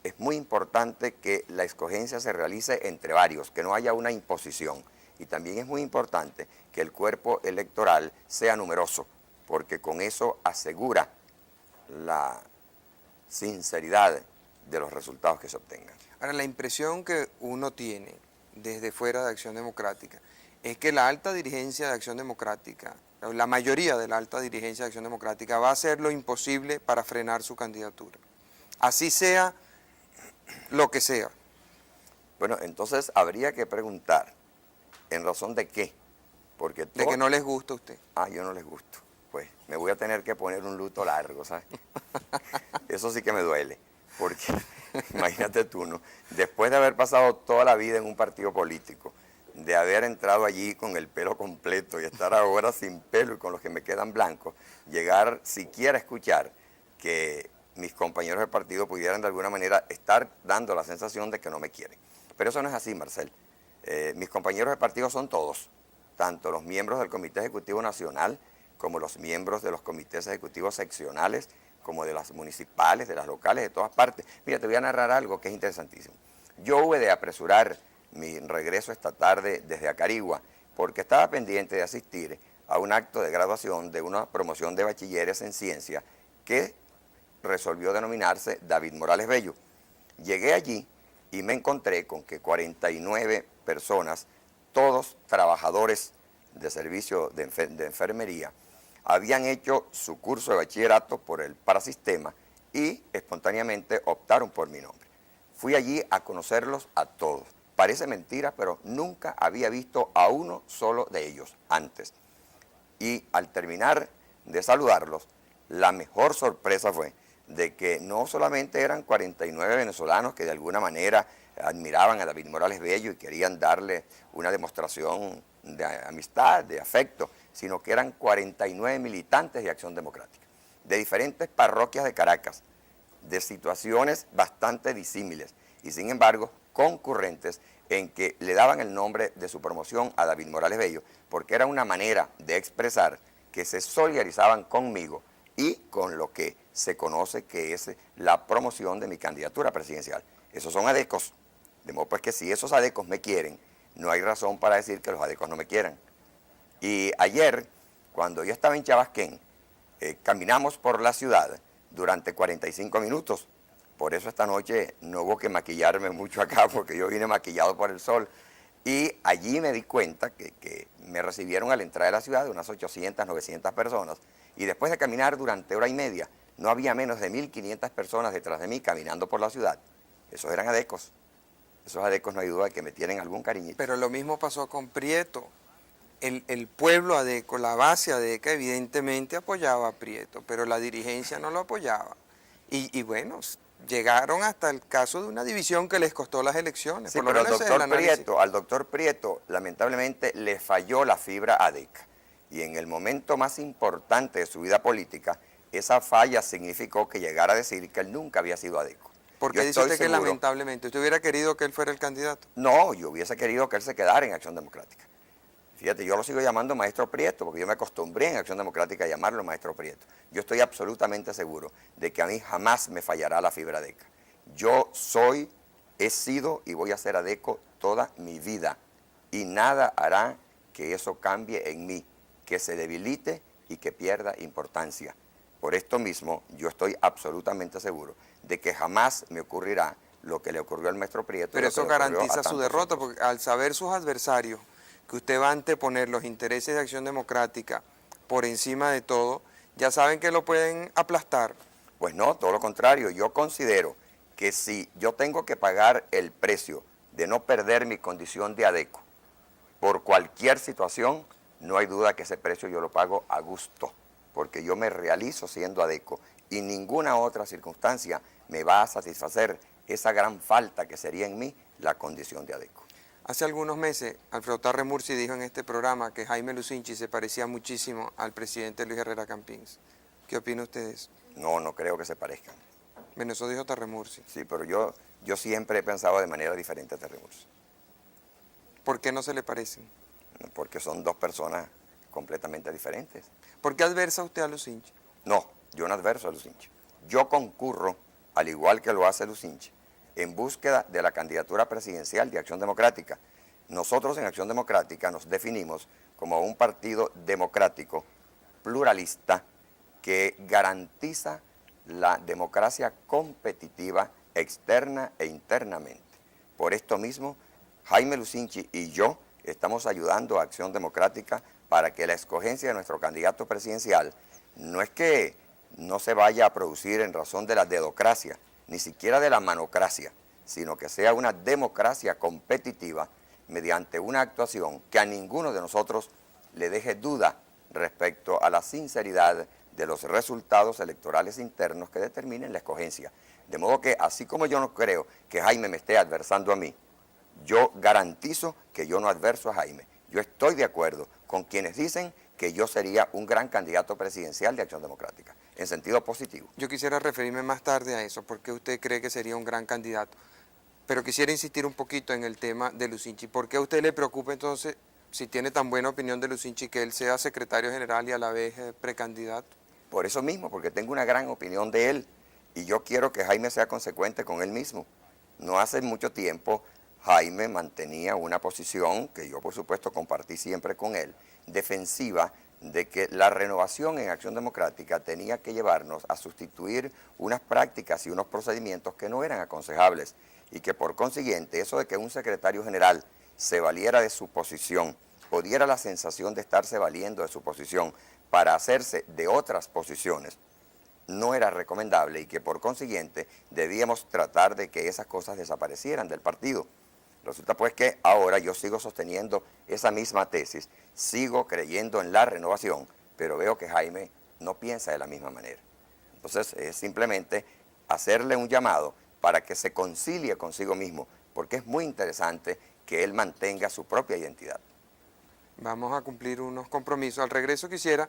es muy importante que la escogencia se realice entre varios, que no haya una imposición. Y también es muy importante que el cuerpo electoral sea numeroso, porque con eso asegura la sinceridad de los resultados que se obtengan. Ahora, la impresión que uno tiene desde fuera de Acción Democrática es que la alta dirigencia de Acción Democrática, la mayoría de la alta dirigencia de Acción Democrática va a hacer lo imposible para frenar su candidatura. Así sea lo que sea. Bueno, entonces habría que preguntar, ¿en razón de qué? Porque De que no les gusta a usted. Yo no les gusto. Pues me voy a tener que poner un luto largo, ¿sabes? Eso sí que me duele, porque imagínate tú, ¿no? Después de haber pasado toda la vida en un partido político, de haber entrado allí con el pelo completo y estar ahora sin pelo y con los que me quedan blancos, llegar siquiera a escuchar que mis compañeros de partido pudieran de alguna manera estar dando la sensación de que no me quieren. Pero eso no es así, Marcel. Mis compañeros de partido son todos, tanto los miembros del Comité Ejecutivo Nacional como los miembros de los comités ejecutivos seccionales, como de las municipales, de las locales, de todas partes. Mira, te voy a narrar algo que es interesantísimo. Yo hube de apresurar mi regreso esta tarde desde Acarigua, porque estaba pendiente de asistir a un acto de graduación de una promoción de bachilleres en ciencia que resolvió denominarse David Morales Bello. Llegué allí y me encontré con que 49 personas, todos trabajadores de servicio de enfermería, habían hecho su curso de bachillerato por el Parasistema y espontáneamente optaron por mi nombre. Fui allí a conocerlos a todos. Parece mentira, pero nunca había visto a uno solo de ellos antes. Y al terminar de saludarlos, la mejor sorpresa fue de que no solamente eran 49 venezolanos que de alguna manera admiraban a David Morales Bello y querían darle una demostración de amistad, de afecto, sino que eran 49 militantes de Acción Democrática, de diferentes parroquias de Caracas, de situaciones bastante disímiles y sin embargo concurrentes en que le daban el nombre de su promoción a David Morales Bello, porque era una manera de expresar que se solidarizaban conmigo y con lo que se conoce que es la promoción de mi candidatura presidencial. Esos son adecos, de modo pues que si esos adecos me quieren, no hay razón para decir que los adecos no me quieran. Y ayer, cuando yo estaba en Chabasquén, caminamos por la ciudad durante 45 minutos. Por eso esta noche no hubo que maquillarme mucho acá, porque yo vine maquillado por el sol. Y allí me di cuenta que me recibieron a la entrada de la ciudad de unas 800, 900 personas. Y después de caminar durante hora y media, no había menos de 1.500 personas detrás de mí caminando por la ciudad. Esos eran adecos. Esos adecos no hay duda de que me tienen algún cariñito. Pero lo mismo pasó con Prieto. El pueblo adeco, la base adeca, evidentemente apoyaba a Prieto, pero la dirigencia no lo apoyaba. Y bueno, llegaron hasta el caso de una división que les costó las elecciones. Sí, por lo pero menos ese es el análisis. al doctor Prieto, lamentablemente, le falló la fibra adeca. Y en el momento más importante de su vida política, esa falla significó que llegara a decir que él nunca había sido adeco. ¿Por Yo qué dice estoy usted que seguro- lamentablemente? ¿Usted hubiera querido que él fuera el candidato? No, yo hubiese querido que él se quedara en Acción Democrática. Fíjate, yo lo sigo llamando Maestro Prieto, porque yo me acostumbré en Acción Democrática a llamarlo Maestro Prieto. Yo estoy absolutamente seguro de que a mí jamás me fallará la fibra adeca. Yo soy, he sido y voy a ser adeco toda mi vida. Y nada hará que eso cambie en mí, que se debilite y que pierda importancia. Por esto mismo, yo estoy absolutamente seguro de que jamás me ocurrirá lo que le ocurrió al Maestro Prieto. Pero lo que eso le ocurrió a garantiza su tantos derrota, otros. porque al saber sus adversarios que usted va a anteponer los intereses de Acción Democrática por encima de todo, ya saben que lo pueden aplastar. Pues no, todo lo contrario. Yo considero que si yo tengo que pagar el precio de no perder mi condición de adeco por cualquier situación, no hay duda que ese precio yo lo pago a gusto, porque yo me realizo siendo adeco y ninguna otra circunstancia me va a satisfacer esa gran falta que sería en mí la condición de adeco. Hace algunos meses, Alfredo Tarre Murci dijo en este programa que Jaime Lucinchi se parecía muchísimo al presidente Luis Herrera Campins. ¿Qué opina usted de eso? No, no creo que se parezcan. Bueno, eso dijo Tarre Murci. Sí, pero yo siempre he pensado de manera diferente a Terry Murci, ¿Por qué no se le parecen? porque son dos personas completamente diferentes. ¿Por qué adversa usted a Lucinchi? No, yo no adverso a Lucinchi. Yo concurro, al igual que lo hace Lucinchi, en búsqueda de la candidatura presidencial de Acción Democrática. Nosotros en Acción Democrática nos definimos como un partido democrático, pluralista, que garantiza la democracia competitiva externa e internamente. Por esto mismo, Jaime Lucinchi y yo estamos ayudando a Acción Democrática para que la escogencia de nuestro candidato presidencial no es que no se vaya a producir en razón de la dedocracia, ni siquiera de la manocracia, sino que sea una democracia competitiva mediante una actuación que a ninguno de nosotros le deje duda respecto a la sinceridad de los resultados electorales internos que determinen la escogencia. De modo que, así como yo no creo que Jaime me esté adversando a mí, yo garantizo que yo no adverso a Jaime. Yo estoy de acuerdo con quienes dicen que yo sería un gran candidato presidencial de Acción Democrática, en sentido positivo. Yo quisiera referirme más tarde a eso, porque usted cree que sería un gran candidato. Pero quisiera insistir un poquito en el tema de Lucinchi. ¿Por qué a usted le preocupa entonces, si tiene tan buena opinión de Lucinchi, que él sea secretario general y a la vez precandidato? Por eso mismo, porque tengo una gran opinión de él y yo quiero que Jaime sea consecuente con él mismo. No hace mucho tiempo Jaime mantenía una posición, que yo por supuesto compartí siempre con él, defensiva de que la renovación en Acción Democrática tenía que llevarnos a sustituir unas prácticas y unos procedimientos que no eran aconsejables y que por consiguiente eso de que un secretario general se valiera de su posición o diera la sensación de estarse valiendo de su posición para hacerse de otras posiciones, no era recomendable y que por consiguiente debíamos tratar de que esas cosas desaparecieran del partido. Resulta pues que ahora yo sigo sosteniendo esa misma tesis, sigo creyendo en la renovación, pero veo que Jaime no piensa de la misma manera. Entonces es simplemente hacerle un llamado para que se concilie consigo mismo, porque es muy interesante que él mantenga su propia identidad. Vamos a cumplir unos compromisos. Al regreso quisiera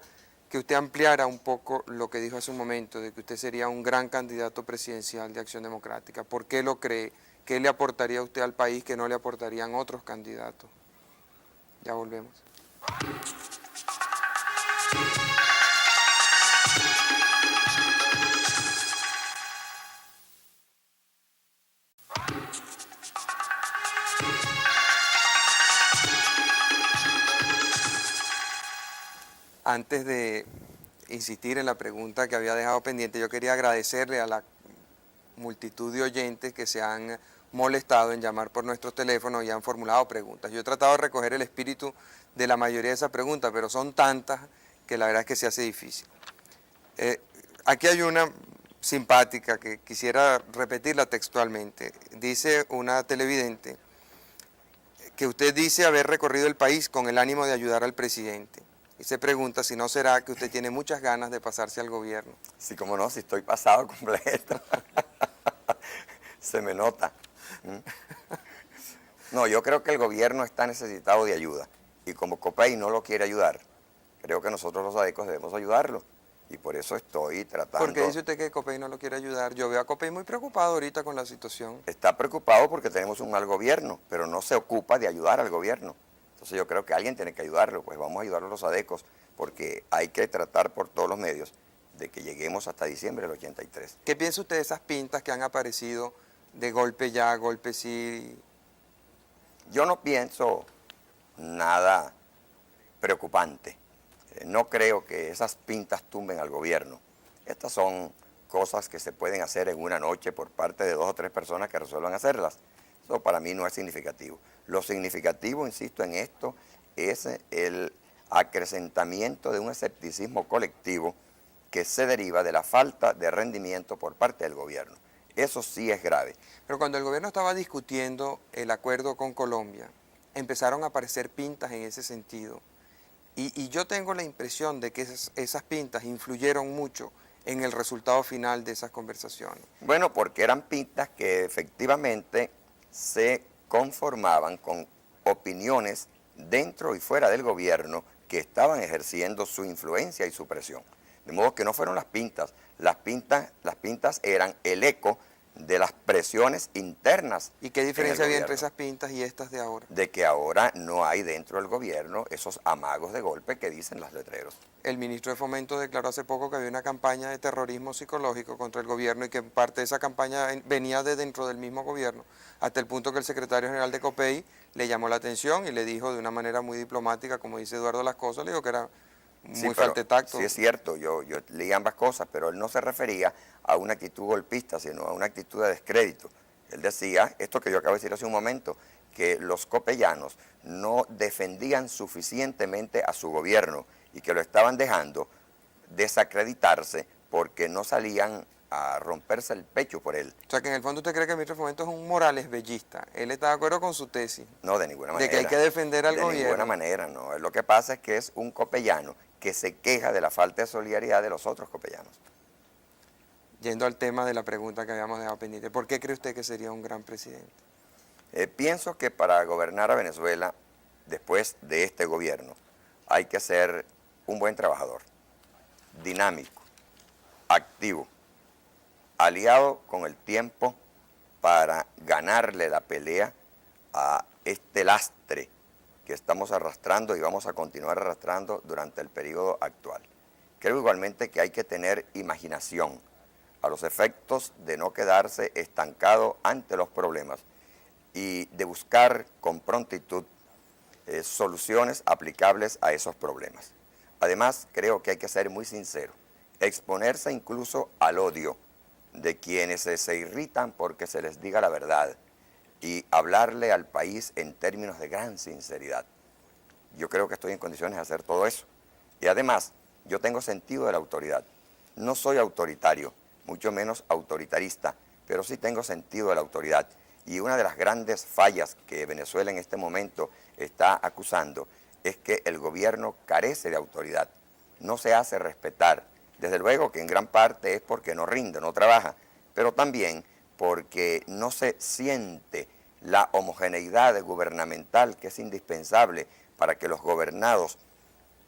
que usted ampliara un poco lo que dijo hace un momento, de que usted sería un gran candidato presidencial de Acción Democrática. ¿Por qué lo cree? ¿qué le aportaría usted al país que no le aportarían otros candidatos? Ya volvemos. Antes de insistir en la pregunta que había dejado pendiente, yo quería agradecerle a la multitud de oyentes que se han molestado en llamar por nuestros teléfonos y han formulado preguntas. Yo he tratado de recoger el espíritu de la mayoría de esas preguntas, pero son tantas que la verdad es que se hace difícil. Aquí hay una simpática que quisiera repetirla textualmente. Dice una televidente que usted dice haber recorrido el país con el ánimo de ayudar al presidente. Y se pregunta si no será que usted tiene muchas ganas de pasarse al gobierno. Sí, como no, si estoy pasado completo. Se me nota. No, yo creo que el gobierno está necesitado de ayuda. Y como COPEI no lo quiere ayudar, creo que nosotros los ADECOS debemos ayudarlo. Y por eso estoy tratando... ¿Por qué dice usted que COPEI no lo quiere ayudar? Yo veo a COPEI muy preocupado ahorita con la situación. Está preocupado porque tenemos un mal gobierno, pero no se ocupa de ayudar al gobierno. Entonces yo creo que alguien tiene que ayudarlo, pues vamos a ayudarlo los ADECOS, porque hay que tratar por todos los medios de que lleguemos hasta diciembre del 83. ¿Qué piensa usted de esas pintas que han aparecido de golpe ya, golpe sí? Yo no pienso nada preocupante. No creo que esas pintas tumben al gobierno. Estas son cosas que se pueden hacer en una noche por parte de 2 o 3 personas que resuelvan hacerlas. Eso para mí no es significativo. Lo significativo, insisto en esto, es el acrecentamiento de un escepticismo colectivo que se deriva de la falta de rendimiento por parte del gobierno. Eso sí es grave. Pero cuando el gobierno estaba discutiendo el acuerdo con Colombia, empezaron a aparecer pintas en ese sentido. Y yo tengo la impresión de que esas pintas influyeron mucho en el resultado final de esas conversaciones. Bueno, porque eran pintas que efectivamente se conformaban con opiniones dentro y fuera del gobierno que estaban ejerciendo su influencia y su presión. De modo que no fueron las pintas eran el eco de las presiones internas. ¿Y qué diferencia había entre gobierno. esas pintas y estas de ahora? De que ahora no hay dentro del gobierno esos amagos de golpe que dicen los letreros. El ministro de Fomento declaró hace poco que había una campaña de terrorismo psicológico contra el gobierno y que parte de esa campaña venía de dentro del mismo gobierno, hasta el punto que el secretario general de COPEI le llamó la atención y le dijo de una manera muy diplomática, como dice Eduardo Las Cosas, le dijo que era muy falta de tacto. Sí, es cierto, yo leí ambas cosas, pero él no se refería a una actitud golpista, sino a una actitud de descrédito. Él decía, esto que yo acabo de decir hace un momento, que los copellanos no defendían suficientemente a su gobierno y que lo estaban dejando desacreditarse porque no salían a romperse el pecho por él. O sea, que en el fondo usted cree que el ministro de Fomento es un Morales bellista. Él está de acuerdo con su tesis. No, de ninguna manera. De que hay que defender al gobierno. De ninguna manera, no. Lo que pasa es que es un copellano que se queja de la falta de solidaridad de los otros copellanos. Yendo al tema de la pregunta que habíamos dejado pendiente, ¿por qué cree usted que sería un gran presidente? Pienso que para gobernar a Venezuela, después de este gobierno, hay que ser un buen trabajador, dinámico, activo, aliado con el tiempo para ganarle la pelea a este lastre que estamos arrastrando y vamos a continuar arrastrando durante el periodo actual. Creo igualmente que hay que tener imaginación a los efectos de no quedarse estancado ante los problemas y de buscar con prontitud soluciones aplicables a esos problemas. Además, creo que hay que ser muy sincero, exponerse incluso al odio de quienes se irritan porque se les diga la verdad y hablarle al país en términos de gran sinceridad. Yo creo que estoy en condiciones de hacer todo eso. Y además, yo tengo sentido de la autoridad. No soy autoritario, mucho menos autoritarista, pero sí tengo sentido de la autoridad. Y una de las grandes fallas que Venezuela en este momento está acusando es que el gobierno carece de autoridad, no se hace respetar. Desde luego que en gran parte es porque no rinde, no trabaja, pero también porque no se siente la homogeneidad gubernamental que es indispensable para que los gobernados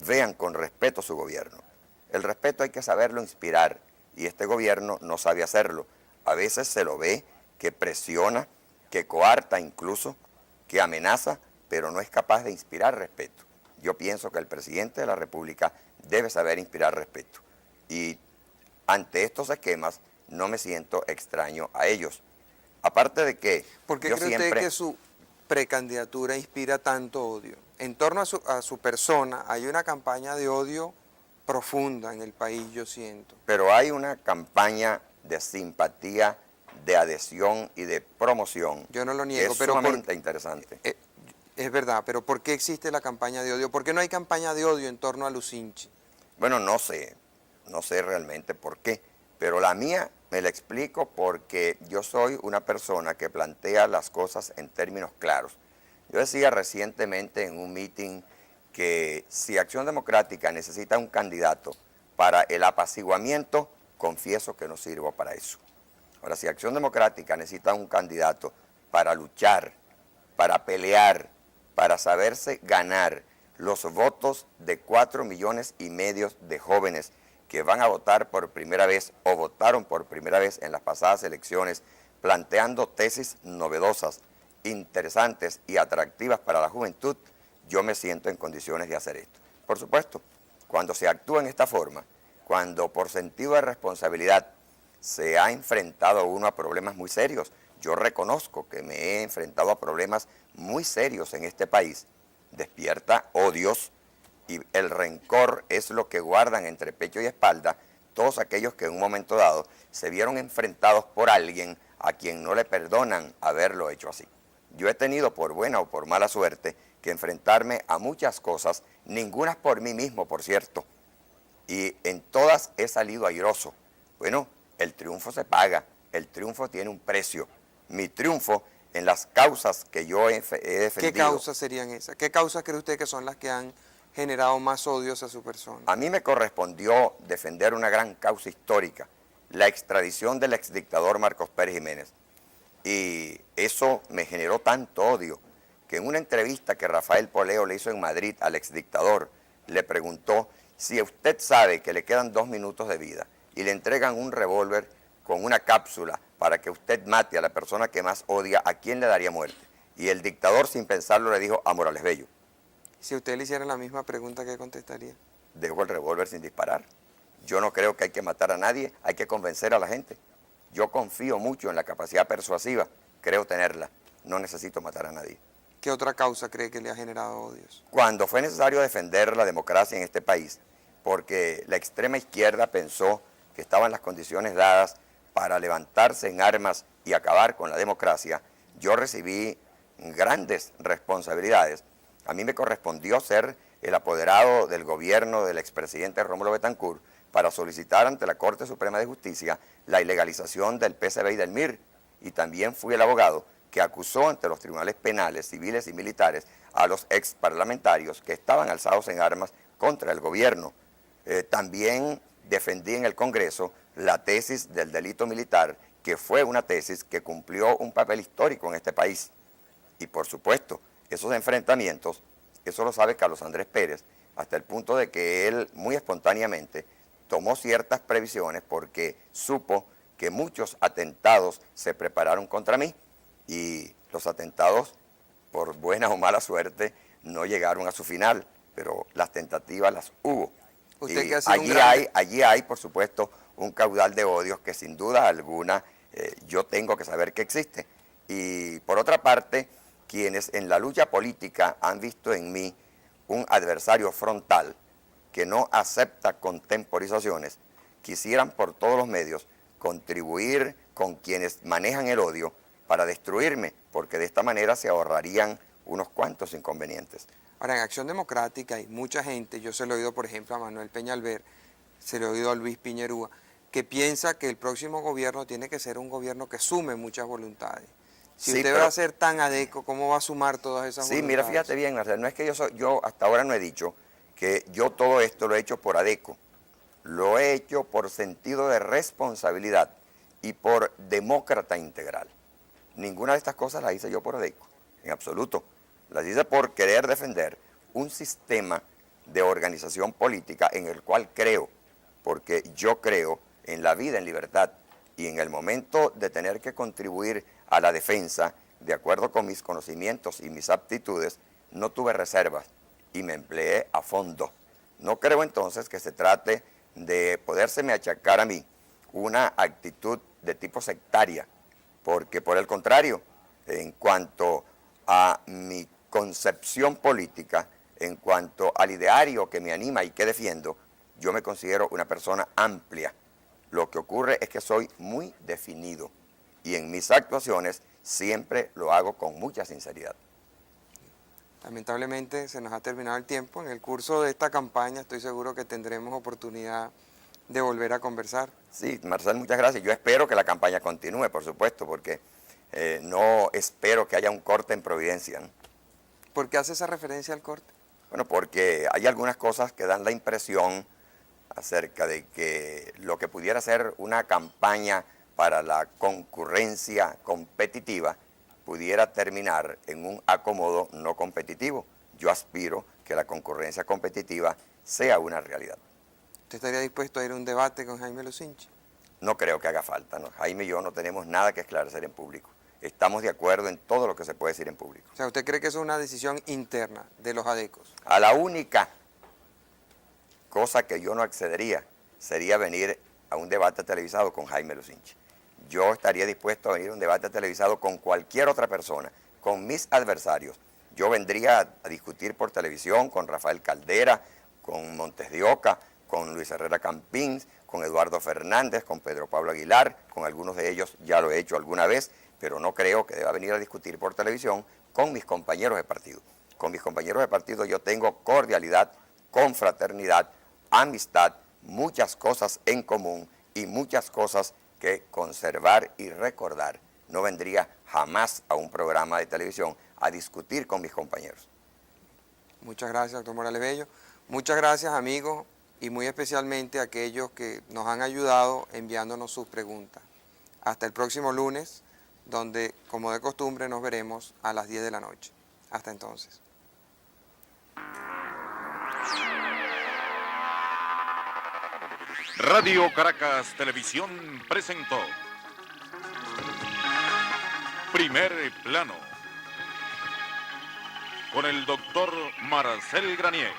vean con respeto su gobierno. El respeto hay que saberlo inspirar y este gobierno no sabe hacerlo. A veces se lo ve que presiona que coarta incluso, que amenaza, pero no es capaz de inspirar respeto. Yo pienso que el presidente de la República debe saber inspirar respeto. Y ante estos esquemas no me siento extraño a ellos. Aparte de que ¿Por qué yo cree usted que su precandidatura inspira tanto odio? En torno a su persona hay una campaña de odio profunda en el país, yo siento. Pero hay una campaña de simpatía, de adhesión y de promoción. Yo no lo que niego, es pero sumamente interesante. es verdad, pero ¿por qué existe la campaña de odio? ¿Por qué no hay campaña de odio en torno a Lucinchi? Bueno, no sé realmente por qué, pero la mía me la explico porque yo soy una persona que plantea las cosas en términos claros. Yo decía recientemente en un meeting que si Acción Democrática necesita un candidato para el apaciguamiento, confieso que no sirvo para eso. Ahora, si Acción Democrática necesita un candidato para luchar, para pelear, para saberse ganar los votos de 4,5 millones de jóvenes que van a votar por primera vez o votaron por primera vez en las pasadas elecciones, planteando tesis novedosas, interesantes y atractivas para la juventud, yo me siento en condiciones de hacer esto. Por supuesto, cuando se actúa en esta forma, cuando por sentido de responsabilidad se ha enfrentado uno a problemas muy serios, yo reconozco que me he enfrentado a problemas muy serios en este país, despierta odios y el rencor es lo que guardan entre pecho y espalda todos aquellos que en un momento dado se vieron enfrentados por alguien a quien no le perdonan haberlo hecho así. Yo he tenido por buena o por mala suerte que enfrentarme a muchas cosas, ninguna por mí mismo, por cierto, y en todas he salido airoso. Bueno, el triunfo se paga, el triunfo tiene un precio. Mi triunfo en las causas que yo he defendido. ¿Qué causas serían esas? ¿Qué causas cree usted que son las que han generado más odios a su persona? A mí me correspondió defender una gran causa histórica, la extradición del exdictador Marcos Pérez Jiménez. Y eso me generó tanto odio que en una entrevista que Rafael Poleo le hizo en Madrid al exdictador, le preguntó si usted sabe que le quedan 2 minutos de vida y le entregan un revólver con una cápsula para que usted mate a la persona que más odia, ¿a quién le daría muerte? Y el dictador, sin pensarlo, le dijo a Morales Bello. Si usted le hiciera la misma pregunta, ¿qué contestaría? Dejo el revólver sin disparar. Yo no creo que hay que matar a nadie, hay que convencer a la gente. Yo confío mucho en la capacidad persuasiva, creo tenerla, no necesito matar a nadie. ¿Qué otra causa cree que le ha generado odios? Cuando fue necesario defender la democracia en este país, porque la extrema izquierda pensó que estaban las condiciones dadas para levantarse en armas y acabar con la democracia, yo recibí grandes responsabilidades. A mí me correspondió ser el apoderado del gobierno del expresidente Rómulo Betancourt para solicitar ante la Corte Suprema de Justicia la ilegalización del PCB y del MIR. Y también fui el abogado que acusó ante los tribunales penales, civiles y militares a los ex parlamentarios que estaban alzados en armas contra el gobierno. También defendí en el Congreso la tesis del delito militar, que fue una tesis que cumplió un papel histórico en este país. Y por supuesto, esos enfrentamientos, eso lo sabe Carlos Andrés Pérez, hasta el punto de que él muy espontáneamente tomó ciertas previsiones porque supo que muchos atentados se prepararon contra mí y los atentados, por buena o mala suerte, no llegaron a su final, pero las tentativas las hubo. Usted Y que ha sido allí hay, por supuesto, un caudal de odios que sin duda alguna yo tengo que saber que existe. Y por otra parte, quienes en la lucha política han visto en mí un adversario frontal que no acepta contemporizaciones, quisieran por todos los medios contribuir con quienes manejan el odio para destruirme, porque de esta manera se ahorrarían unos cuantos inconvenientes. Ahora, en Acción Democrática hay mucha gente, yo se lo he oído por ejemplo a Manuel Peñalver, se lo he oído a Luis Piñerúa, que piensa que el próximo gobierno tiene que ser un gobierno que sume muchas voluntades. Si usted va a ser tan adeco, ¿cómo va a sumar todas esas voluntades? Sí, mira, fíjate bien, Marcelo, no es que yo hasta ahora no he dicho que yo todo esto lo he hecho por adeco, lo he hecho por sentido de responsabilidad y por demócrata integral. Ninguna de estas cosas las hice yo por adeco, en absoluto. Las hice por querer defender un sistema de organización política en el cual creo, porque yo creo en la vida en libertad y en el momento de tener que contribuir a la defensa, de acuerdo con mis conocimientos y mis aptitudes, no tuve reservas y me empleé a fondo. No creo entonces que se trate de podérseme achacar a mí una actitud de tipo sectaria, porque por el contrario, en cuanto a mi concepción política, en cuanto al ideario que me anima y que defiendo, yo me considero una persona amplia. Lo que ocurre es que soy muy definido y en mis actuaciones siempre lo hago con mucha sinceridad. Lamentablemente se nos ha terminado el tiempo. En el curso de esta campaña estoy seguro que tendremos oportunidad de volver a conversar. Sí, Marcel, muchas gracias. Yo espero que la campaña continúe, por supuesto, porque no espero que haya un corte en Providencia, ¿no? ¿Por qué hace esa referencia al corte? Bueno, porque hay algunas cosas que dan la impresión acerca de que lo que pudiera ser una campaña para la concurrencia competitiva pudiera terminar en un acomodo no competitivo. Yo aspiro que la concurrencia competitiva sea una realidad. ¿Usted estaría dispuesto a ir a un debate con Jaime Lucinchi? No creo que haga falta, ¿no? Jaime y yo no tenemos nada que esclarecer en público. Estamos de acuerdo en todo lo que se puede decir en público. O sea, ¿usted cree que eso es una decisión interna de los ADECOS? A la única cosa que yo no accedería sería venir a un debate televisado con Jaime Lucinchi. Yo estaría dispuesto a venir a un debate televisado con cualquier otra persona, con mis adversarios. Yo vendría a discutir por televisión con Rafael Caldera, con Montes de Oca, con Luis Herrera Campins, con Eduardo Fernández, con Pedro Pablo Aguilar, con algunos de ellos ya lo he hecho alguna vez, pero no creo que deba venir a discutir por televisión con mis compañeros de partido. Con mis compañeros de partido yo tengo cordialidad, confraternidad, amistad, muchas cosas en común y muchas cosas que conservar y recordar. No vendría jamás a un programa de televisión a discutir con mis compañeros. Muchas gracias, doctor Morales Bello. Muchas gracias, amigos, y muy especialmente a aquellos que nos han ayudado enviándonos sus preguntas. Hasta el próximo lunes, donde, como de costumbre, nos veremos a las 10 de la noche. Hasta entonces. Radio Caracas Televisión presentó Primer Plano con el doctor Marcel Granier.